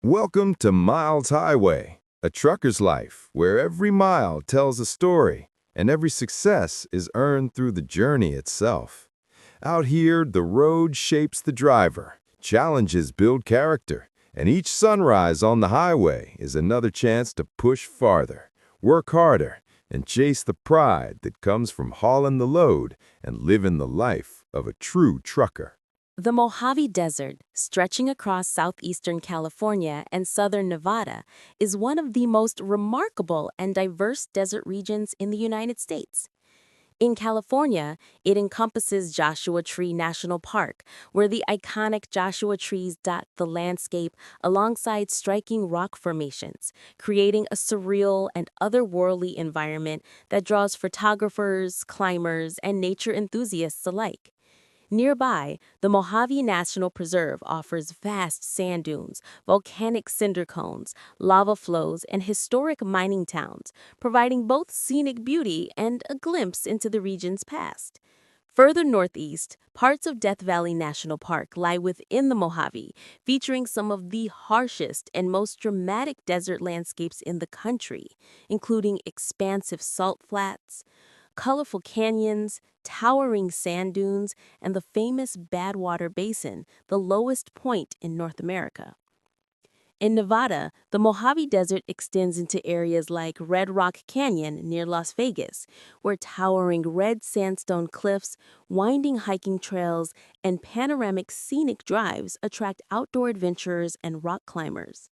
Welcome to Miles Highway, a trucker's life where every mile tells a story and every success is earned through the journey itself. Out here, the road shapes the driver, challenges build character, and each sunrise on the highway is another chance to push farther, work harder, and chase the pride that comes from hauling the load and living the life of a true trucker. The Mojave Desert, stretching across southeastern California and southern Nevada, is one of the most remarkable and diverse desert regions in the United States. In California, it encompasses Joshua Tree National Park, where the iconic Joshua trees dot the landscape alongside striking rock formations, creating a surreal and otherworldly environment that draws photographers, climbers, and nature enthusiasts alike. Nearby, the Mojave National Preserve offers vast sand dunes, volcanic cinder cones, lava flows, and historic mining towns, providing both scenic beauty and a glimpse into the region's past. Further northeast, parts of Death Valley National Park lie within the Mojave, featuring some of the harshest and most dramatic desert landscapes in the country, including expansive salt flats, colorful canyons, towering sand dunes, and the famous Badwater Basin, the lowest point in North America. In Nevada, the Mojave Desert extends into areas like Red Rock Canyon near Las Vegas, where towering red sandstone cliffs, winding hiking trails, and panoramic scenic drives attract outdoor adventurers and rock climbers.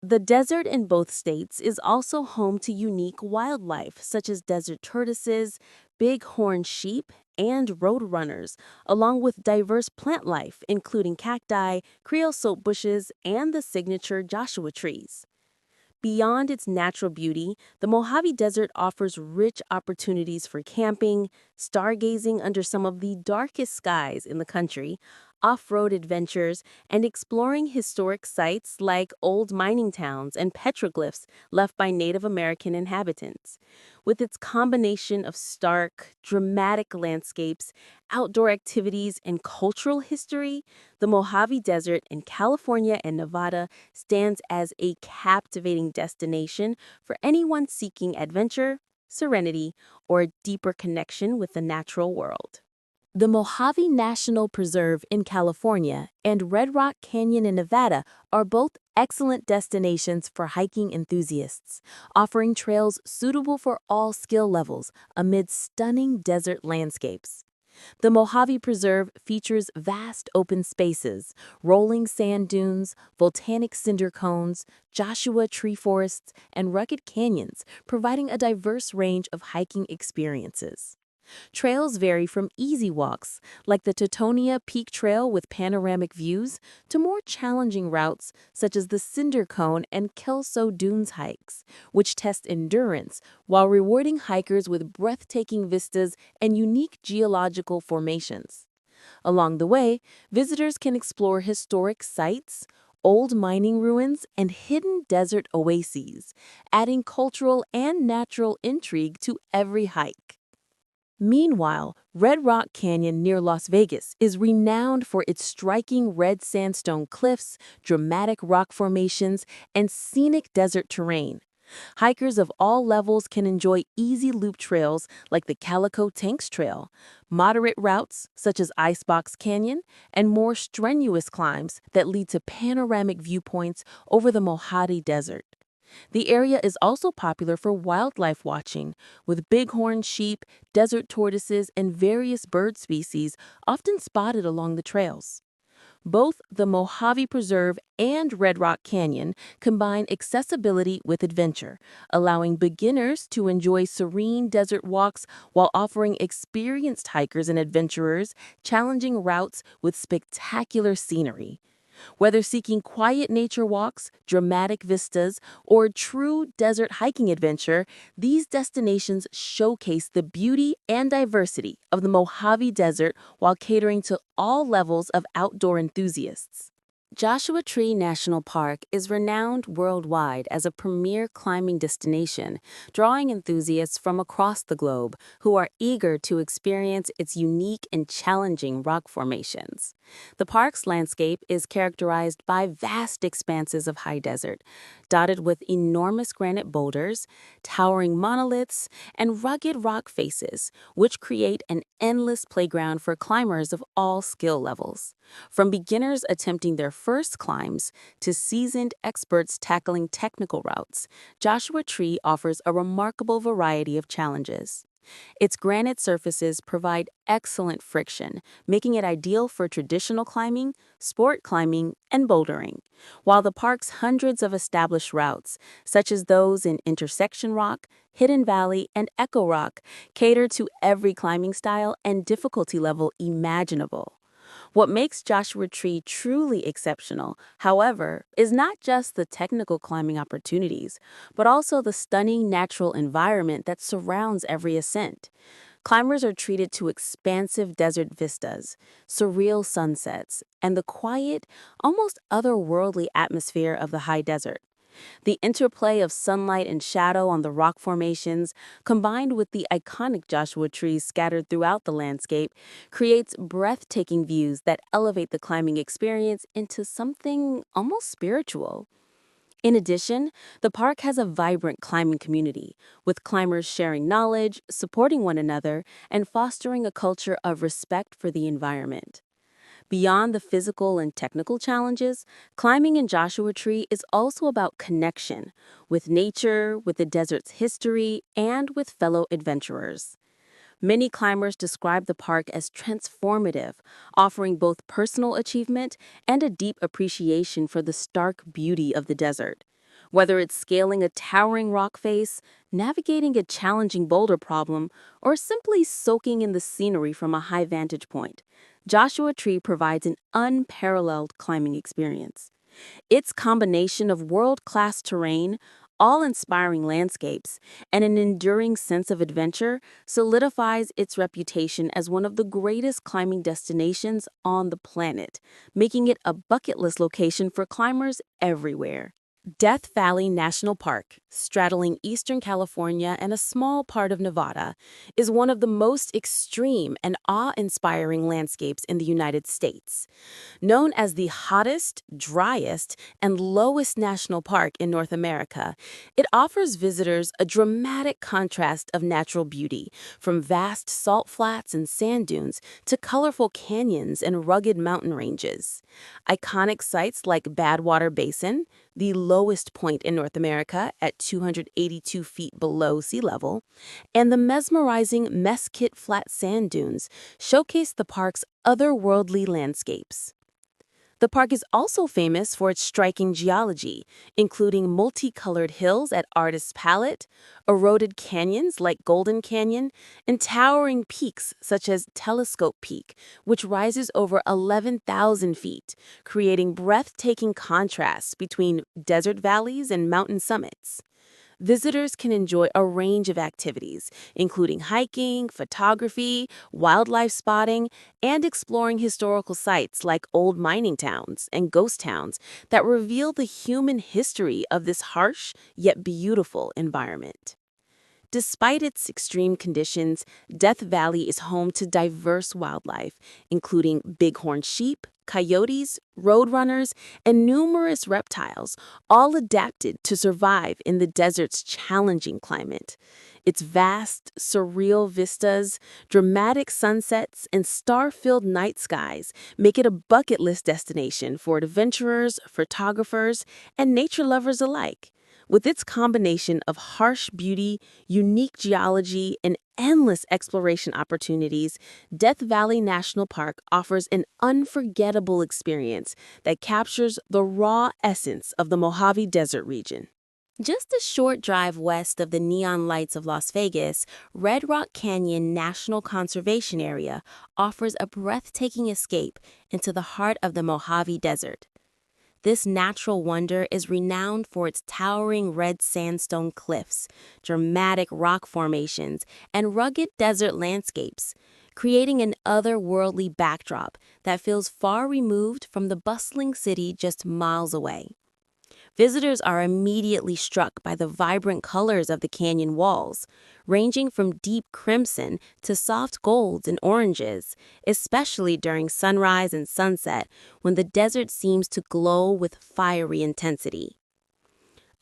The desert in both states is also home to unique wildlife such as desert tortoises, bighorn sheep, and roadrunners, along with diverse plant life including cacti, creosote bushes, and the signature Joshua trees. Beyond its natural beauty, the Mojave Desert offers rich opportunities for camping, stargazing under some of the darkest skies in the country, off-road adventures, and exploring historic sites like old mining towns and petroglyphs left by Native American inhabitants. With its combination of stark, dramatic landscapes, outdoor activities, and cultural history, the Mojave Desert in California and Nevada stands as a captivating destination for anyone seeking adventure, serenity, or a deeper connection with the natural world. The Mojave National Preserve in California and Red Rock Canyon in Nevada are both excellent destinations for hiking enthusiasts, offering trails suitable for all skill levels amid stunning desert landscapes. The Mojave Preserve features vast open spaces, rolling sand dunes, volcanic cinder cones, Joshua tree forests, and rugged canyons, providing a diverse range of hiking experiences. Trails vary from easy walks, like the Teutonia Peak Trail with panoramic views, to more challenging routes such as the Cinder Cone and Kelso Dunes hikes, which test endurance while rewarding hikers with breathtaking vistas and unique geological formations. Along the way, visitors can explore historic sites, old mining ruins, and hidden desert oases, adding cultural and natural intrigue to every hike. Meanwhile, Red Rock Canyon near Las Vegas is renowned for its striking red sandstone cliffs, dramatic rock formations, and scenic desert terrain. Hikers of all levels can enjoy easy loop trails like the Calico Tanks Trail, moderate routes such as Icebox Canyon, and more strenuous climbs that lead to panoramic viewpoints over the Mojave Desert. The area is also popular for wildlife watching, with bighorn sheep, desert tortoises, and various bird species often spotted along the trails. Both the Mojave Preserve and Red Rock Canyon combine accessibility with adventure, allowing beginners to enjoy serene desert walks while offering experienced hikers and adventurers challenging routes with spectacular scenery. Whether seeking quiet nature walks, dramatic vistas, or a true desert hiking adventure, these destinations showcase the beauty and diversity of the Mojave Desert while catering to all levels of outdoor enthusiasts. Joshua Tree National Park is renowned worldwide as a premier climbing destination, drawing enthusiasts from across the globe who are eager to experience its unique and challenging rock formations. The park's landscape is characterized by vast expanses of high desert, dotted with enormous granite boulders, towering monoliths, and rugged rock faces, which create an endless playground for climbers of all skill levels. From beginners attempting their first climbs to seasoned experts tackling technical routes, Joshua Tree offers a remarkable variety of challenges. Its granite surfaces provide excellent friction, making it ideal for traditional climbing, sport climbing, and bouldering, while the park's hundreds of established routes, such as those in Intersection Rock, Hidden Valley, and Echo Rock, cater to every climbing style and difficulty level imaginable. What makes Joshua Tree truly exceptional, however, is not just the technical climbing opportunities, but also the stunning natural environment that surrounds every ascent. Climbers are treated to expansive desert vistas, surreal sunsets, and the quiet, almost otherworldly atmosphere of the high desert. The interplay of sunlight and shadow on the rock formations, combined with the iconic Joshua trees scattered throughout the landscape, creates breathtaking views that elevate the climbing experience into something almost spiritual. In addition, the park has a vibrant climbing community, with climbers sharing knowledge, supporting one another, and fostering a culture of respect for the environment. Beyond the physical and technical challenges, climbing in Joshua Tree is also about connection with nature, with the desert's history, and with fellow adventurers. Many climbers describe the park as transformative, offering both personal achievement and a deep appreciation for the stark beauty of the desert. Whether it's scaling a towering rock face, navigating a challenging boulder problem, or simply soaking in the scenery from a high vantage point, Joshua Tree provides an unparalleled climbing experience. Its combination of world-class terrain, awe-inspiring landscapes, and an enduring sense of adventure solidifies its reputation as one of the greatest climbing destinations on the planet, making it a bucket list location for climbers everywhere. Death Valley National Park, straddling eastern California and a small part of Nevada, is one of the most extreme and awe-inspiring landscapes in the United States. Known as the hottest, driest, and lowest national park in North America, it offers visitors a dramatic contrast of natural beauty, from vast salt flats and sand dunes to colorful canyons and rugged mountain ranges. Iconic sites like Badwater Basin, the lowest point in North America at 282 feet below sea level, and the mesmerizing Mesquite Flat sand dunes showcase the park's otherworldly landscapes. The park is also famous for its striking geology, including multicolored hills at Artist's Palette, eroded canyons like Golden Canyon, and towering peaks such as Telescope Peak, which rises over 11,000 feet, creating breathtaking contrasts between desert valleys and mountain summits. Visitors can enjoy a range of activities, including hiking, photography, wildlife spotting, and exploring historical sites like old mining towns and ghost towns that reveal the human history of this harsh yet beautiful environment. Despite its extreme conditions, Death Valley is home to diverse wildlife, including bighorn sheep, coyotes, roadrunners, and numerous reptiles, all adapted to survive in the desert's challenging climate. Its vast, surreal vistas, dramatic sunsets, and star-filled night skies make it a bucket list destination for adventurers, photographers, and nature lovers alike. With its combination of harsh beauty, unique geology, and endless exploration opportunities, Death Valley National Park offers an unforgettable experience that captures the raw essence of the Mojave Desert region. Just a short drive west of the neon lights of Las Vegas, Red Rock Canyon National Conservation Area offers a breathtaking escape into the heart of the Mojave Desert. This natural wonder is renowned for its towering red sandstone cliffs, dramatic rock formations, and rugged desert landscapes. creating an otherworldly backdrop that feels far removed from the bustling city just miles away. Visitors are immediately struck by the vibrant colors of the canyon walls, ranging from deep crimson to soft golds and oranges, especially during sunrise and sunset when the desert seems to glow with fiery intensity.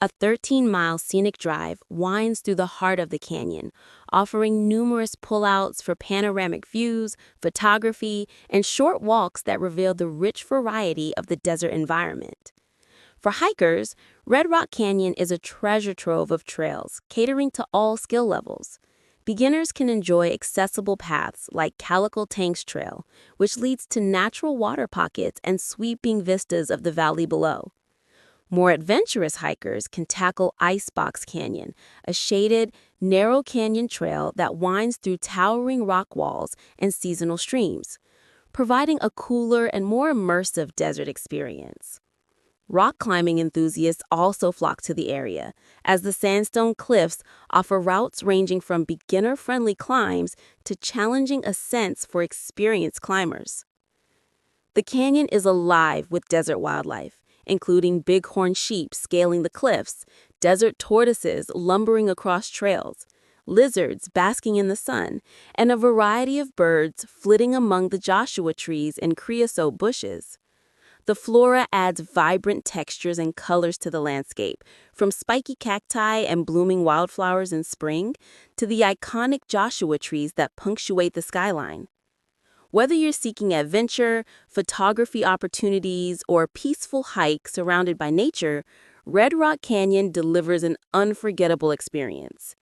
A 13-mile scenic drive winds through the heart of the canyon, offering numerous pullouts for panoramic views, photography, and short walks that reveal the rich variety of the desert environment. For hikers, Red Rock Canyon is a treasure trove of trails, catering to all skill levels. Beginners can enjoy accessible paths like Calico Trail, which leads to natural water pockets and sweeping vistas of the valley below. More adventurous hikers can tackle Icebox Canyon, a shaded, narrow canyon trail that winds through towering rock walls and seasonal streams, providing a cooler and more immersive desert experience. Rock climbing enthusiasts also flock to the area, as the sandstone cliffs offer routes ranging from beginner-friendly climbs to challenging ascents for experienced climbers. The canyon is alive with desert wildlife, including bighorn sheep scaling the cliffs, desert tortoises lumbering across trails, lizards basking in the sun, and a variety of birds flitting among the Joshua trees and creosote bushes. The flora adds vibrant textures and colors to the landscape, from spiky cacti and blooming wildflowers in spring to the iconic Joshua trees that punctuate the skyline. Whether you're seeking adventure, photography opportunities, or a peaceful hike surrounded by nature, Red Rock Canyon delivers an unforgettable experience.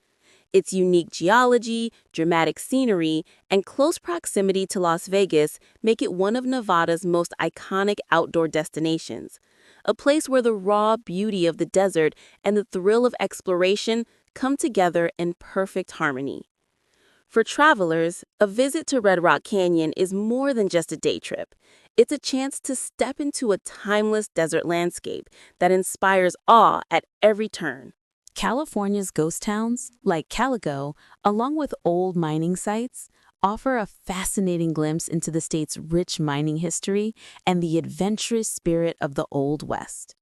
Its unique geology, dramatic scenery, and close proximity to Las Vegas make it one of Nevada's most iconic outdoor destinations, a place where the raw beauty of the desert and the thrill of exploration come together in perfect harmony. For travelers, a visit to Red Rock Canyon is more than just a day trip. It's a chance to step into a timeless desert landscape that inspires awe at every turn. California's ghost towns, like Calico, along with old mining sites, offer a fascinating glimpse into the state's rich mining history and the adventurous spirit of the Old West.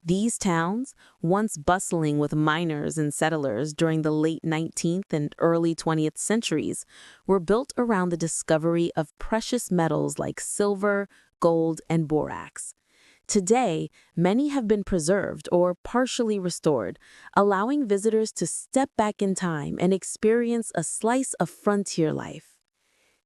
These towns, once bustling with miners and settlers during the late 19th and early 20th centuries, were built around the discovery of precious metals like silver, gold, and borax. Today, many have been preserved or partially restored, allowing visitors to step back in time and experience a slice of frontier life.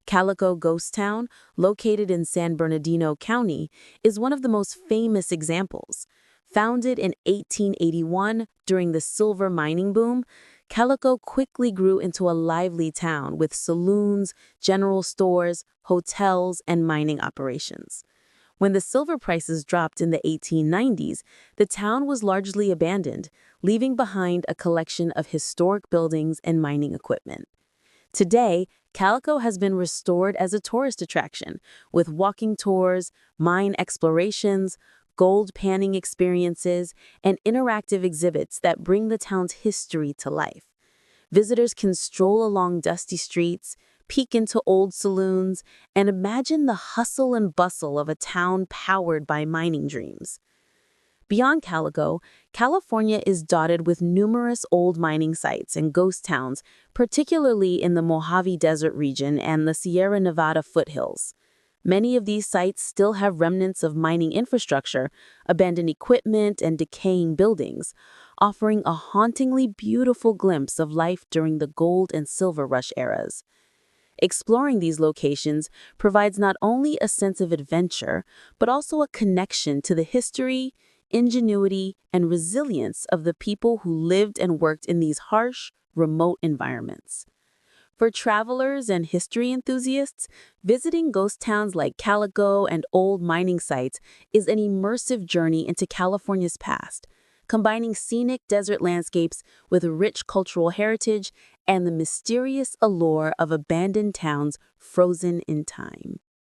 Calico Ghost Town, located in San Bernardino County, is one of the most famous examples. Founded in 1881 during the silver mining boom, Calico quickly grew into a lively town with saloons, general stores, hotels, and mining operations. When the silver prices dropped in the 1890s, the town was largely abandoned, leaving behind a collection of historic buildings and mining equipment. Today, Calico has been restored as a tourist attraction, with walking tours, mine explorations, gold panning experiences, and interactive exhibits that bring the town's history to life. Visitors can stroll along dusty streets, peek into old saloons, and imagine the hustle and bustle of a town powered by mining dreams. Beyond Calico, California is dotted with numerous old mining sites and ghost towns, particularly in the Mojave Desert region and the Sierra Nevada foothills. Many of these sites still have remnants of mining infrastructure, abandoned equipment, and decaying buildings, offering a hauntingly beautiful glimpse of life during the gold and silver rush eras. Exploring these locations provides not only a sense of adventure, but also a connection to the history, ingenuity, and resilience of the people who lived and worked in these harsh, remote environments. For travelers and history enthusiasts, visiting ghost towns like Calico and old mining sites is an immersive journey into California's past, combining scenic desert landscapes with rich cultural heritage and the mysterious allure of abandoned towns frozen in time.